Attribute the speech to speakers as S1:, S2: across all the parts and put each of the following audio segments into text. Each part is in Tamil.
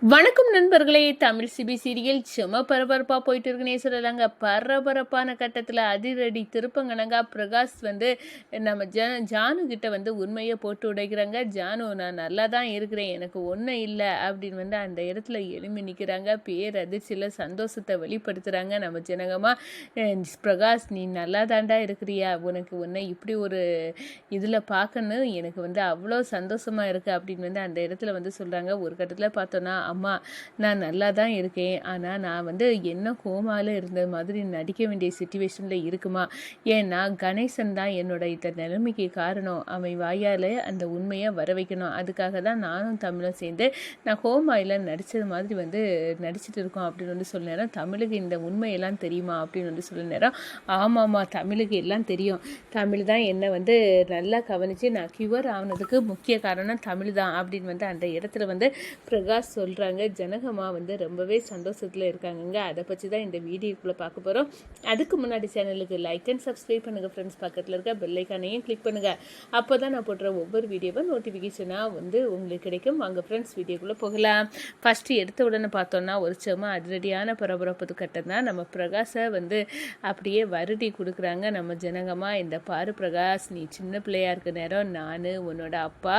S1: வணக்கம் நண்பர்களே. தமிழ் சிபி சீரியல் சும்மா பரபரப்பாக போயிட்டு இருக்குன்னே சொல்லலாங்க. பரபரப்பான கட்டத்தில் அதிரடி திருப்பங்கனங்க. பிரகாஷ் நம்ம ஜானு கிட்ட உண்மையை போட்டு உடைக்கிறாங்க. ஜானு, நான் நல்லா தான் இருக்கிறேன், எனக்கு ஒன்றும் இல்லை அப்படின்னு அந்த இடத்துல எழும்பி நிற்கிறாங்க. பேரதிர்ச்சியில் சந்தோஷத்தை வெளிப்படுத்துகிறாங்க நம்ம ஜனகமாக. பிரகாஷ், நீ நல்லா தாண்டா இருக்கிறியா, உனக்கு ஒன்று இப்படி ஒரு இதில் பார்க்கணும், எனக்கு அவ்வளோ சந்தோஷமாக இருக்குது அப்படின்னு அந்த இடத்துல சொல்கிறாங்க. ஒரு கட்டத்தில் பார்த்தோன்னா, அம்மா, நான் நல்லா தான் இருக்கேன், ஆனால் நான் என்ன கோமாவில் இருந்த மாதிரி நடிக்க வேண்டிய சுச்சுவேஷனில் இருக்குமா? ஏன்னா கணேசன் தான் என்னோட இந்த நிலைமைக்கு காரணம். அவன் வாயால் அந்த உண்மையை வர வைக்கணும். அதுக்காக தான் நானும் தமிழும் சேர்ந்து நான் கோமாயில் நடித்தது மாதிரி நடிச்சிட்டு இருக்கோம் அப்படின்னு சொல்ல நேரம், தமிழுக்கு இந்த உண்மையெல்லாம் தெரியுமா அப்படின்னு சொல்ல நேரம், ஆமாம்மா, தமிழுக்கு எல்லாம் தெரியும். தமிழ் தான் என்னை நல்லா கவனித்து நான் கியூர் ஆனதுக்கு முக்கிய காரணம் தமிழ் தான் அப்படின்னு அந்த இடத்துல பிரகாஷ் சொல்கிறாங்க. ஜனகம்மா ரொம்பவே சந்தோஷத்தில் இருக்காங்கங்க. அதை பற்றி தான் இந்த வீடியோக்குள்ளே பார்க்க போகிறோம். அதுக்கு முன்னாடி சேனலுக்கு லைக் அண்ட் சப்ஸ்கிரைப் பண்ணுங்கள் ஃப்ரெண்ட்ஸ். பக்கத்தில் இருக்க பெல்லைக்கானையும் கிளிக் பண்ணுங்கள். அப்போ தான் நான் போடுற ஒவ்வொரு வீடியோவும் நோட்டிஃபிகேஷனாக உங்களுக்கு கிடைக்கும். வாங்க ஃப்ரெண்ட்ஸ், வீடியோக்குள்ளே போகலாம். ஃபஸ்ட்டு எடுத்த உடனே பார்த்தோன்னா ஒரு சும்மா அதிரடியான பரபரப்பு கட்டம் தான். நம்ம பிரகாஷை அப்படியே வருடி கொடுக்குறாங்க நம்ம ஜனகம்மா. இந்த பாரு பிரகாஷ், நீ சின்ன பிள்ளையாக இருக்க நேரம் நான் உன்னோட அப்பா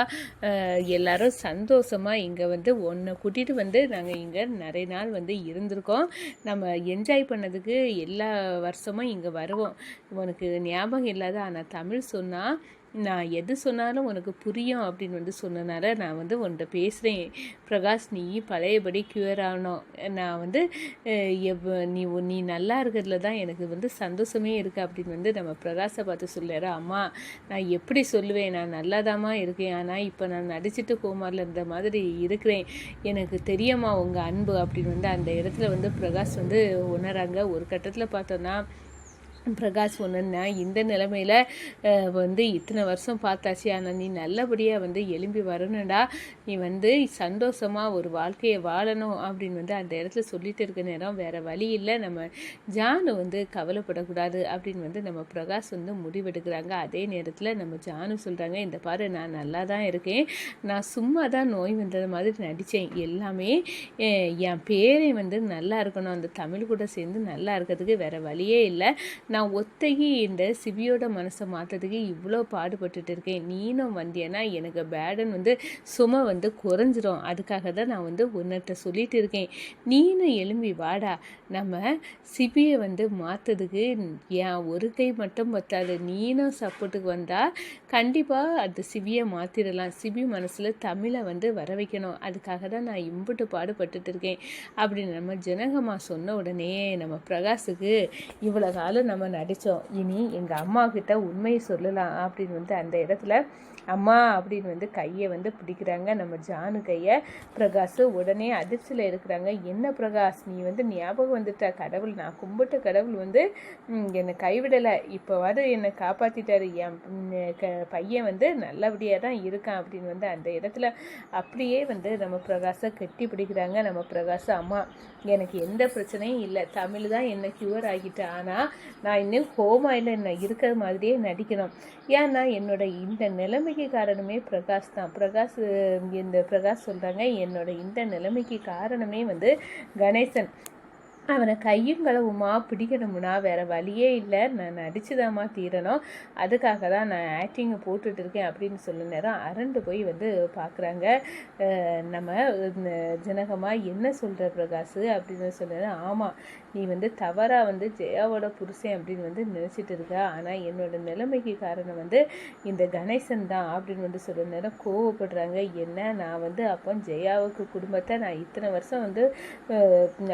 S1: எல்லாரும் சந்தோஷமாக இங்கே உன்னை கூட்டிகிட்டு நாங்கள் இங்கே நிறைய நாள் இருந்திருக்கோம். நம்ம என்ஜாய் பண்ணதுக்கு எல்லா வருஷமும் இங்கே வருவோம். உனக்கு ஞாபகம் இல்லாத, ஆனால் தமிழ் சொன்னால் நான் எது சொன்னாலும் உனக்கு புரியும் அப்படின்னு சொன்னனால நான் உன்கிட்ட பேசுகிறேன். பிரகாஷ், நீ பழையபடி க்யூர் ஆகணும். நான் நீ நல்லா இருக்கிறதுல தான் எனக்கு சந்தோஷமே இருக்குது அப்படின்னு நம்ம பிரகாஷை பார்த்து சொல்லுற. அம்மா, நான் எப்படி சொல்லுவேன், நான் நல்லாதாம்மா இருக்கேன், ஆனால் இப்போ நான் நடிச்சிட்டு கோமாரில் இருந்த மாதிரி இருக்கிறேன், எனக்கு தெரியுமா உங்கள் அன்பு அப்படின்னு அந்த இடத்துல பிரகாஷ் உணராங்க. ஒரு கட்டத்தில் பார்த்தோன்னா, பிரகாஷ் ஒன்றுன்னா இந்த நிலைமையில் இத்தனை வருஷம் பார்த்தாச்சு, ஆனால் நீ நல்லபடியாக எழும்பி வரணும்டா, நீ சந்தோஷமாக ஒரு வாழ்க்கையை வாழணும் அப்படின்னு அந்த இடத்துல சொல்லிட்டு இருக்க நேரம், வேறு வழி இல்லை, நம்ம ஜானு கவலைப்படக்கூடாது அப்படின்னு நம்ம பிரகாஷ் முடிவெடுக்கிறாங்க. அதே நேரத்தில் நம்ம ஜானு சொல்கிறாங்க, இந்த பாரு, நான் நல்லா தான் இருக்கேன், நான் சும்மா தான் நோய் வந்தது மாதிரி நடித்தேன், எல்லாமே என் பேரை நல்லா இருக்கணும், அந்த தமிழ் கூட சேர்ந்து நல்லா இருக்கிறதுக்கு வேறு வழியே இல்லை, நான் ஒத்தகி இந்த சிபியோட மனசை மாற்றதுக்கு இவ்வளோ பாடுபட்டுட்டு இருக்கேன், நீனும் வந்தியன்னா எனக்கு பேடன் சுமை குறைஞ்சிரும், அதுக்காக தான் நான் உன்னிட்ட சொல்லிட்டு இருக்கேன், நீனும் எழும்பி வாடா, நம்ம சிபியை மாற்றதுக்கு என் ஒரு கை மட்டும் பத்தாது, நீனும் சப்போர்ட்டுக்கு வந்தால் கண்டிப்பாக அந்த சிபியை மாற்றிடலாம், சிபி மனசில் தமிழை வர வைக்கணும், அதுக்காக தான் நான் இம்புட்டு பாடுபட்டுட்டு இருக்கேன் அப்படின்னு நம்ம ஜனகம்மா சொன்ன உடனே நம்ம பிரகாஷுக்கு இவ்வளோ காலம் நம்ம நடித்தோம், இனி எங்கள் அம்மா கிட்ட உண்மையை சொல்லலாம் அப்படின்னு அந்த இடத்துல அம்மா அப்படின்னு கையை பிடிக்கிறாங்க நம்ம ஜானு கையை. பிரகாஷ் உடனே அதிர்ச்சியில் இருக்கிறாங்க. என்ன பிரகாஷ், நீ ஞாபகம் வந்துட்ட, கடவுள், நான் கும்பிட்ட கடவுள் என்னை கைவிடலை, இப்போவாது என்னை காப்பாற்றிட்டாரு, என் பையன் நல்லபடியாக தான் இருக்கான் அப்படின்னு அந்த இடத்துல அப்படியே நம்ம பிரகாஷை கட்டி பிடிக்கிறாங்க நம்ம பிரகாஷ். அம்மா, எனக்கு எந்த பிரச்சனையும் இல்லை, தமிழ் தான் என்னை க்யூர் ஆகிட்டேன், ஆனால் நான் இன்னும் கோமாயில் என்ன இருக்கிற மாதிரியே நடிக்கணும், ஏன்னா என்னோட இந்த நிலைமைக்கு காரணமே பிரகாஷ் தான். பிரகாஷ் சொல்கிறாங்க, என்னோட இந்த நிலைமைக்கு காரணமே கணேசன், அவனை கையும் களவுமா பிடிக்கணும்னா வேறு வழியே இல்லை, நான் நடிச்சுதாம்மா தீரணும், அதுக்காக தான் நான் ஆக்டிங்கை போட்டுட்டு இருக்கேன் அப்படின்னு சொல்ல நேரம் அரண்டு போய் பார்க்குறாங்க நம்ம ஜனகமாக. என்ன சொல்கிற பிரகாஷ் அப்படின்னு சொல்ல, ஆமாம், நீ தவறாக ஜெயாவோட புருஷன் அப்படின்னு நினச்சிட்டு இருக்க, ஆனால் என்னோட நிலைமைக்கு காரணம் இந்த கணேசன் தான் அப்படின்னு சொல்ல நேரம் கோவப்படுறாங்க. என்ன, நான் அப்போ ஜெயாவுக்கு குடும்பத்தை நான் இத்தனை வருஷம்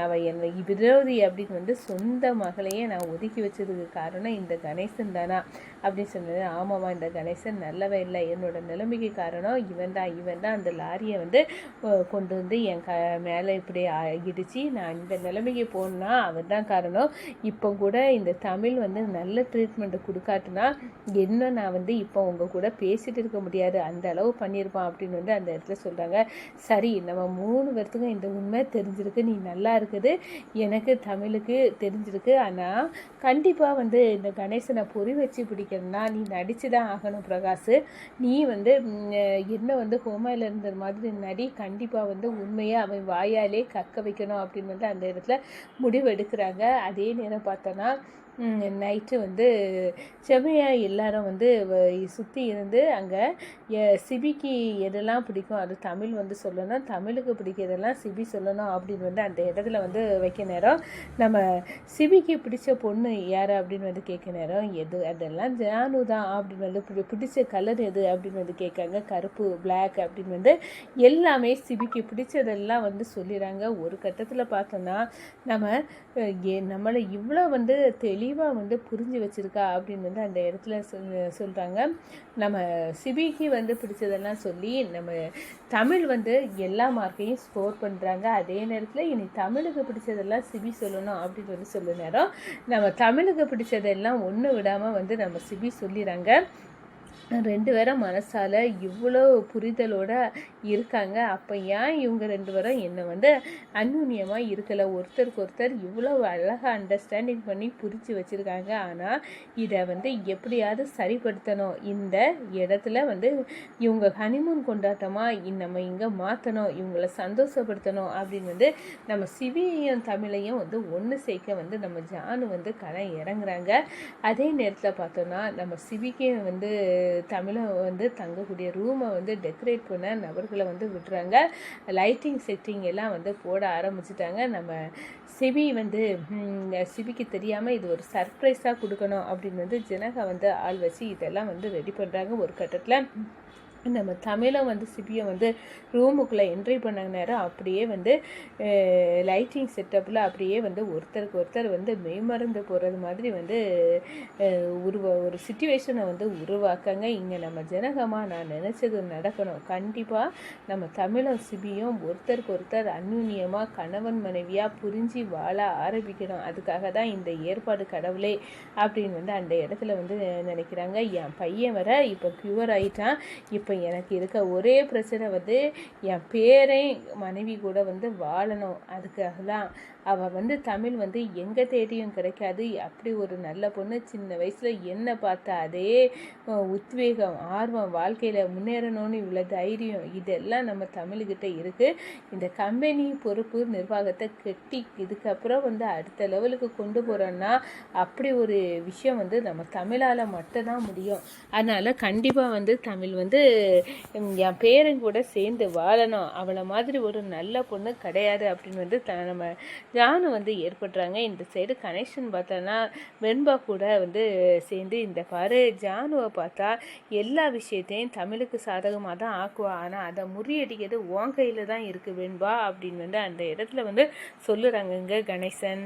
S1: அவள் என்னை விரோதி அப்படின்னு சொந்த மகளையே நான் ஒதுக்கி வச்சதுக்கு காரணம் இந்த கணேசன் தானா அப்படின்னு சொன்னது. ஆமாம்மா, இந்த கணேசன் நல்லவன் இல்லை, என்னோட நிலைமைக்கு காரணம் இவன் தான் அந்த லாரியை கொண்டு என் மேலே இப்படி இடிச்சு நான் இந்த நிலைமைக்கு போனா அவன் தான் காரணம், இப்போ கூட இந்த தமிழ் நல்ல ட்ரீட்மெண்ட்டை கொடுக்காட்டுனா என்ன நான் இப்போ உங்கள் கூட பேசிகிட்டு இருக்க முடியாது, அந்த அளவு பண்ணியிருப்பான் அப்படின்னு அந்த இடத்துல சொல்கிறாங்க. சரி, நம்ம 3 பேர்த்துக்கும் இந்த உண்மை தெரிஞ்சிருக்கு, நீ நல்லா இருக்குது, எனக்கு எனக்கு தமிழுக்கு தெரிஞ்சிருக்கு. ஆனால் கண்டிப்பாக வந்து இந்த கணேசனை பொறி வச்சு பிடிக்கணும்னா நீ நடித்து தான் ஆகணும் பிரகாஷ். நீ வந்து என்ன வந்து ஹோமாயில் இருந்த மாதிரி நடி. கண்டிப்பாக வந்து உண்மையை அவன் வாயாலே கக்க வைக்கணும் அப்படின்னு வந்து அந்த இடத்துல முடிவு எடுக்கிறாங்க. அதே நேரம் பார்த்தோன்னா நைட்டு வந்து செம்மையாக எல்லாரும் வந்து சுற்றி இருந்து அங்கே சிபிக்கு எதெல்லாம் பிடிக்கும் அது தமிழ் வந்து சொல்லணும், தமிழுக்கு பிடிக்கிறதெல்லாம் சிபி சொல்லணும் அப்படின்னு வந்து அந்த இடத்துல வந்து வைக்க நேரம் நம்ம சிபிக்கு பிடிச்ச பொண்ணு யார் அப்படின்னு வந்து கேட்க நேரம் எது அதெல்லாம் ஜானு தான் அப்படின்னு வந்து பிடிச்ச கலர் எது அப்படின்னு வந்து கேட்காங்க. கருப்பு, பிளாக் அப்படின்னு வந்து எல்லாமே சிபிக்கு பிடிச்சதெல்லாம் வந்து சொல்லிடுறாங்க. ஒரு கட்டத்தில் பார்த்தோன்னா நம்மளை இவ்வளோ வந்து தெளிவாக வந்து புரிஞ்சு வச்சுருக்கா அப்படின்னு வந்து அந்த இடத்துல சொல்கிறாங்க. நம்ம சிபிக்கு வந்து பிடிச்சதெல்லாம் சொல்லி நம்ம தமிழ் வந்து எல்லா மார்க்கையும் ஸ்கோர் பண்ணுறாங்க. அதே நேரத்தில் இனி தமிழுக்கு பிடிச்சதெல்லாம் சிபி சொல்லணும் அப்படின்னு வந்து சொல்ல நேரம் நம்ம தமிழுக்கு பிடிச்சதெல்லாம் ஒன்று விடாமல் வந்து நம்ம சிபி சொல்லிடுறாங்க. 2 பேரும் மனசால் இவ்வளோ புரிதலோடு இருக்காங்க. அப்போ ஏன் இவங்க 2 பேரும் என்னை வந்து அந்யுன்யமாக இருக்கலை, ஒருத்தருக்கு ஒருத்தர் இவ்வளோ அழகாக அண்டர்ஸ்டாண்டிங் பண்ணி புரித்து வச்சுருக்காங்க. ஆனால் இதை வந்து எப்படியாவது சரிப்படுத்தணும், இந்த இடத்துல வந்து இவங்க ஹனிமூன் கொண்டாட்டமாக நம்ம இங்கே மாற்றணும், இவங்களை சந்தோஷப்படுத்தணும் அப்படின்னு வந்து நம்ம சிவியையும் தமிழையும் வந்து ஒன்று சேர்க்க வந்து நம்ம ஜானு வந்து களம் இறங்குறாங்க. அதே நேரத்தில் பார்த்தோன்னா நம்ம சிவிக்கு வந்து தமிழை வந்து தங்கக்கூடிய ரூமை வந்து டெக்கரேட் பண்ண நபர்களை வந்து விட்டுறாங்க. லைட்டிங் செட்டிங் எல்லாம் வந்து போட ஆரம்பிச்சிட்டாங்க. நம்ம சிபிக்கு தெரியாமல் இது ஒரு சர்ப்ரைஸாக கொடுக்கணும் அப்படின்னு வந்து ஜனகா வந்து ஆள் வச்சு இதெல்லாம் வந்து ரெடி பண்ணுறாங்க. ஒரு கட்டத்தில் நம்ம தமிழும் வந்து சிபியை வந்து ரூமுக்குள்ளே என்ட்ரி பண்ண நேரம் அப்படியே வந்து லைட்டிங் செட்டப்பில் அப்படியே வந்து ஒருத்தருக்கு ஒருத்தர் வந்து மெய்மறந்து போகிறது மாதிரி வந்து ஒரு சிச்சுவேஷனை வந்து உருவாக்காங்க. இங்கே நம்ம ஜனகமாக நான் நினச்சது நடக்கணும். கண்டிப்பாக நம்ம தமிழும் சிபியும் ஒருத்தருக்கு ஒருத்தர் அந்யுன்யமாக கணவன் மனைவியாக புரிஞ்சு வாழ ஆரம்பிக்கணும். அதுக்காக தான் இந்த ஏற்பாடு கடவுளே அப்படின்னு வந்து அந்த இடத்துல வந்து நினைக்கிறாங்க. என் பையன் வர இப்போ க்யூர் ஆகிட்டான். இப்போ எனக்கு இருக்க ஒரே பிரச்சனை வந்து என் பேரை மனைவி கூட வந்து வாழணும். அதுக்காக தான் அவள் வந்து தமிழ் வந்து எங்கே தேடியும் கிடைக்காது. அப்படி ஒரு நல்ல பொண்ணு, சின்ன வயசில் என்ன பார்த்தா அதே உத்வேகம், ஆர்வம், வாழ்க்கையில் முன்னேறணும்னு இவ்வளோ தைரியம், இதெல்லாம் நம்ம தமிழ்கிட்ட இருக்குது. இந்த கம்பெனி பொறுப்பு நிர்வாகத்தை கெட்டி இதுக்கப்புறம் வந்து அடுத்த லெவலுக்கு கொண்டு போகிறோன்னா அப்படி ஒரு விஷயம் வந்து நம்ம தமிழால் மட்டும்தான் முடியும். அதனால் கண்டிப்பாக வந்து தமிழ் வந்து என் பேரன் கூட சேர்ந்து வாழணும், அவளை மாதிரி ஒரு நல்ல பொண்ணு கிடையாது அப்படின்னு வந்து நம்ம ஜானு வந்து ஏற்படுறாங்க. இந்த சைடு கனெக்ஷன் பார்த்தோன்னா வெண்பா கூட வந்து சேர்ந்து இந்த பாரு ஜானுவை பார்த்தா எல்லா விஷயத்தையும் தமிழுக்கு சாதகமாக தான் ஆக்குவா, ஆனால் அதை முறியடிக்கிறது உன் கையில் தான் இருக்குது வெண்பா அப்படின்னு வந்து அந்த இடத்துல வந்து சொல்லுறாங்கங்க கணேசன்.